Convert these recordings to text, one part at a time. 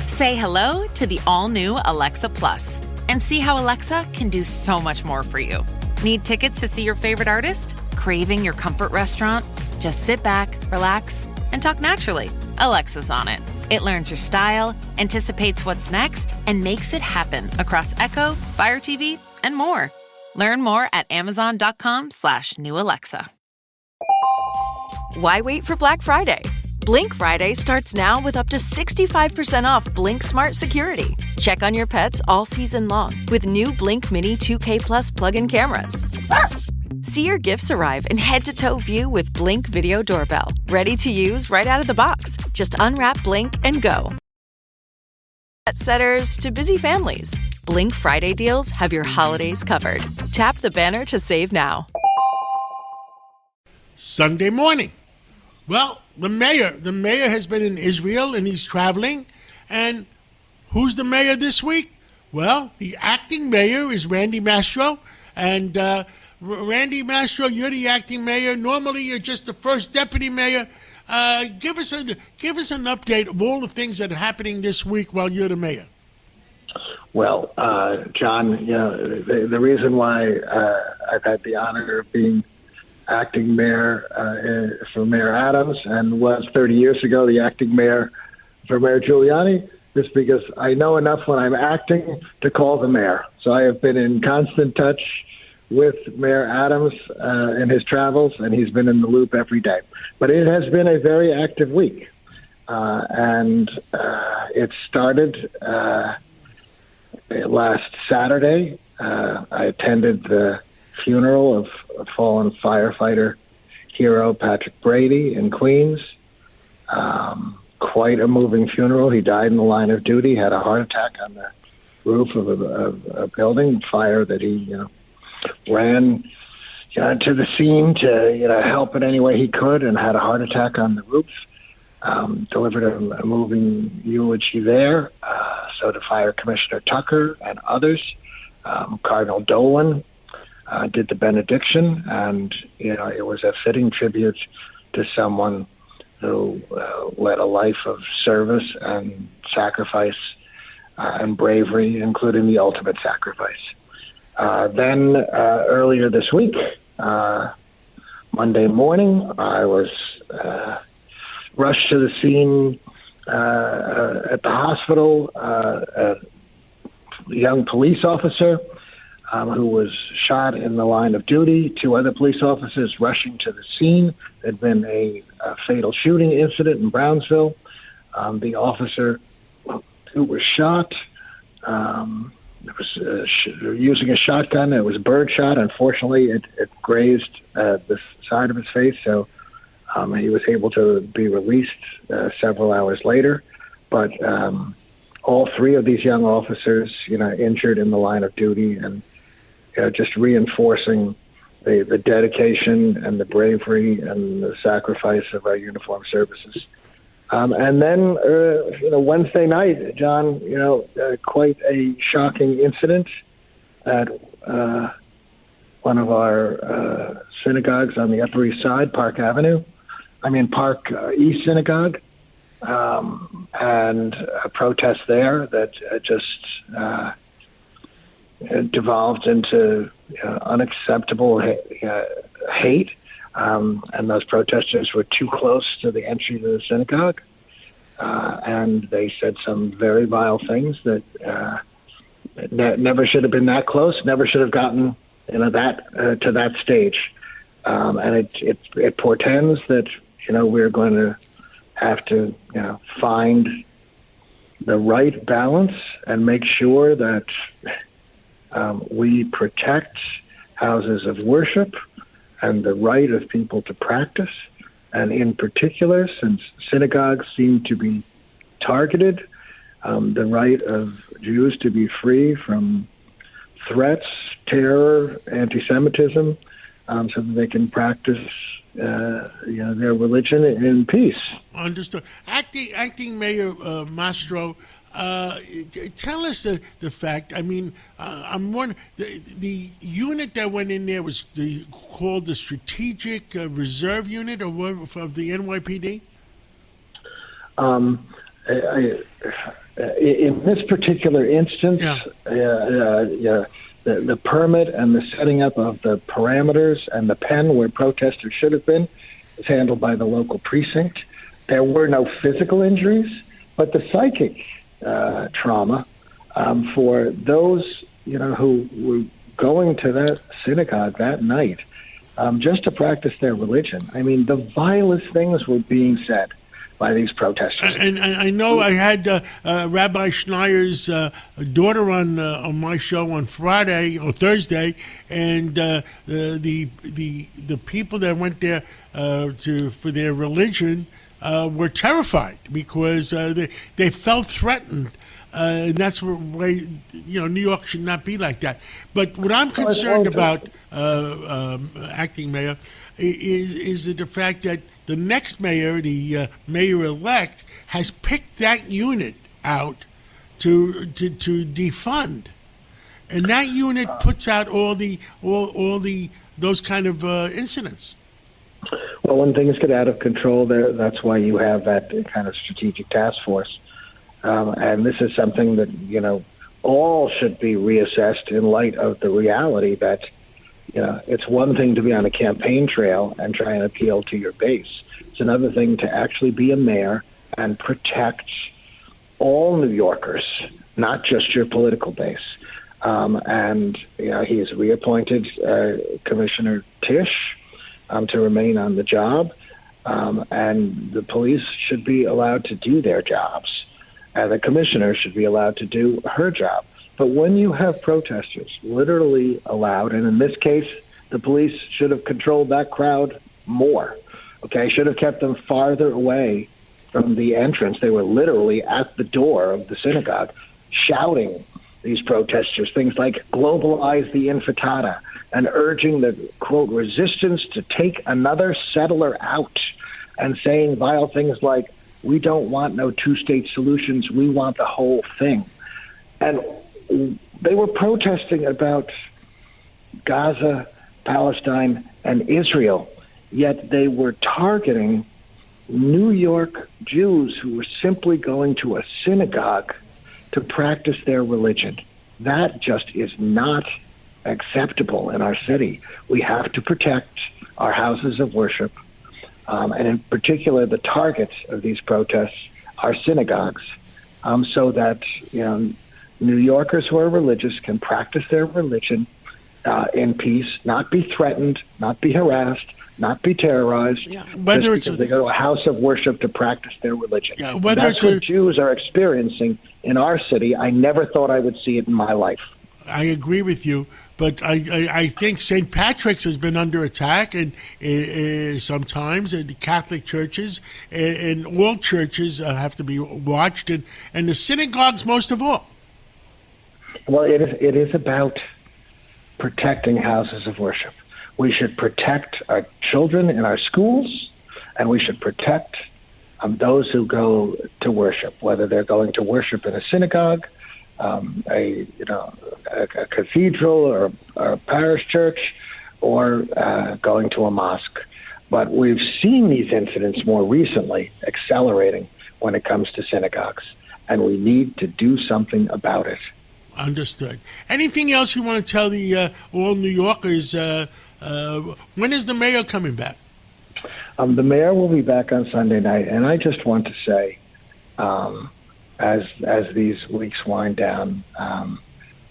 Say hello to the all-new Alexa Plus and see how Alexa can do so much more for you. Need tickets to see your favorite artist? Craving your comfort restaurant? Just sit back, relax, and talk naturally. Alexa's on it. It learns your style, anticipates what's next, and makes it happen across Echo, Fire TV, and more. Learn more at amazon.com/new Alexa. Why wait for Black Friday? Blink Friday starts now with up to 65% off Blink Smart Security. Check on your pets all season long with new Blink Mini 2K Plus plug-in cameras. See your gifts arrive in head-to-toe view with Blink Video Doorbell. Ready to use right out of the box. Just unwrap Blink and go. Pet setters to busy families. Blink Friday deals have your holidays covered. Tap the banner to save now. Sunday morning. Well, the mayor has been in Israel and he's traveling. And who's the mayor this week? Well, the acting mayor is Randy Mastro. And Randy Mastro, you're the acting mayor. Normally, you're just the first deputy mayor. Give us an update of all the things that are happening this week while you're the mayor. Well, John, the reason why I've had the honor of being acting mayor for Mayor Adams and was 30 years ago the acting mayor for Mayor Giuliani is because I know enough when I'm acting to call the mayor. So I have been in constant touch with Mayor Adams in his travels, and he's been in the loop every day. But it has been a very active week, and it started last Saturday. I attended the funeral of a fallen firefighter hero Patrick Brady in Queens. Quite a moving funeral. He died in the line of duty, had a heart attack on the roof of a building, fire that he ran to the scene to help in any way he could, and had a heart attack on the roof. Delivered a moving eulogy there. So did Fire Commissioner Tucker and others. Cardinal Dolan did the benediction, and it was a fitting tribute to someone who led a life of service and sacrifice and bravery, including the ultimate sacrifice. Then earlier this week, Monday morning, I was rushed to the scene at the hospital. A young police officer who was shot in the line of duty. Two other police officers rushing to the scene. There had been a fatal shooting incident in Brownsville. The officer who was shot was using a shotgun. It was a bird shot. Unfortunately, it grazed the side of his face, so he was able to be released several hours later. But all three of these young officers, injured in the line of duty, and just reinforcing the dedication and the bravery and the sacrifice of our uniformed services. And then, Wednesday night, John, quite a shocking incident at one of our synagogues on the Upper East Side, Park East Synagogue, and a protest there that just devolved into unacceptable hate. And those protesters were too close to the entry to the synagogue. And they said some very vile things that never should have been that close, never should have gotten that to that stage. And it portends that, we're going to have to, find the right balance and make sure that we protect houses of worship and the right of people to practice. And in particular, since synagogues seem to be targeted, the right of Jews to be free from threats, terror, anti-Semitism, so that they can practice their religion in peace. Understood. Acting Mayor Mastro, tell us the fact. I mean, I'm wondering, the unit that went in there was called the Strategic Reserve Unit of the NYPD? in this particular instance, the permit and the setting up of the parameters and the pen where protesters should have been is handled by the local precinct. There were no physical injuries, but the psychic trauma for those who were going to that synagogue that night just to practice their religion. I mean, the vilest things were being said by these protesters. And I know I had Rabbi Schneier's daughter on my show on Friday or Thursday, and the people that went there for their religion were terrified because they felt threatened. And that's why New York should not be like that. But what I'm concerned about, acting mayor, is the fact that the next mayor, the mayor-elect, has picked that unit out to defund, and that unit puts out all those kind of incidents. Well, when things get out of control, that's why you have that kind of strategic task force. And this is something that, all should be reassessed in light of the reality that, it's one thing to be on a campaign trail and try and appeal to your base. It's another thing to actually be a mayor and protect all New Yorkers, not just your political base. And he's reappointed Commissioner Tisch to remain on the job. And the police should be allowed to do their jobs. The commissioner should be allowed to do her job. But when you have protesters literally allowed, and in this case, the police should have controlled that crowd more, should have kept them farther away from the entrance. They were literally at the door of the synagogue shouting, these protesters, things like globalize the intifada and urging the, quote, resistance to take another settler out, and saying vile things like, we don't want no two-state solutions. We want the whole thing. And they were protesting about Gaza, Palestine, and Israel, yet they were targeting New York Jews who were simply going to a synagogue to practice their religion. That just is not acceptable in our city. We have to protect our houses of worship. And in particular, the targets of these protests are synagogues, so that New Yorkers who are religious can practice their religion in peace, not be threatened, not be harassed, not be terrorized. Yeah, whether it's because they go to a house of worship to practice their religion. Yeah, whether that's what Jews are experiencing in our city. I never thought I would see it in my life. I agree with you, but I think St. Patrick's has been under attack, and sometimes the Catholic churches and all churches have to be watched, and the synagogues most of all. Well, it is about protecting houses of worship. We should protect our children in our schools, and we should protect those who go to worship, whether they're going to worship in a synagogue, a cathedral or a parish church, or going to a mosque. But we've seen these incidents more recently accelerating when it comes to synagogues, and we need to do something about it. Understood. Anything else you want to tell the all New Yorkers? When is the mayor coming back? The mayor will be back on Sunday night, and I just want to say, as these weeks wind down,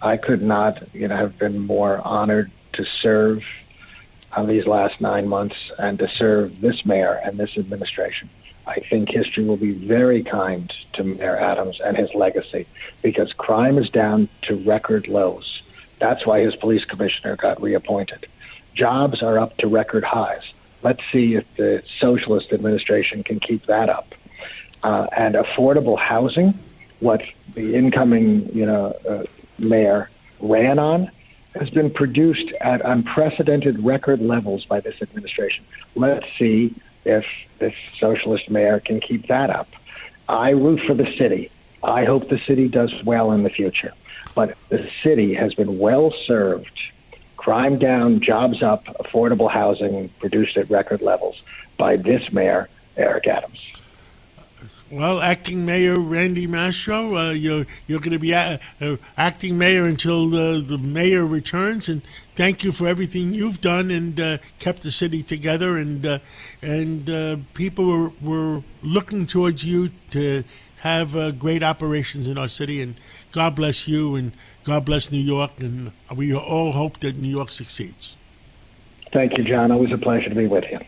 I could not, have been more honored to serve these last 9 months and to serve this mayor and this administration. I think history will be very kind to Mayor Adams and his legacy, because crime is down to record lows. That's why his police commissioner got reappointed. Jobs are up to record highs. Let's see if the socialist administration can keep that up. And affordable housing, what the incoming, mayor ran on, has been produced at unprecedented record levels by this administration. Let's see if this socialist mayor can keep that up. I root for the city. I hope the city does well in the future. But the city has been well served. Crime down, jobs up, affordable housing produced at record levels by this mayor, Eric Adams. Well, acting mayor Randy Mastro, you're going to be acting mayor until the mayor returns, and thank you for everything you've done and kept the city together. And people were looking towards you to have great operations in our city. And God bless you, and God bless New York, and we all hope that New York succeeds. Thank you, John. Always a pleasure to be with you.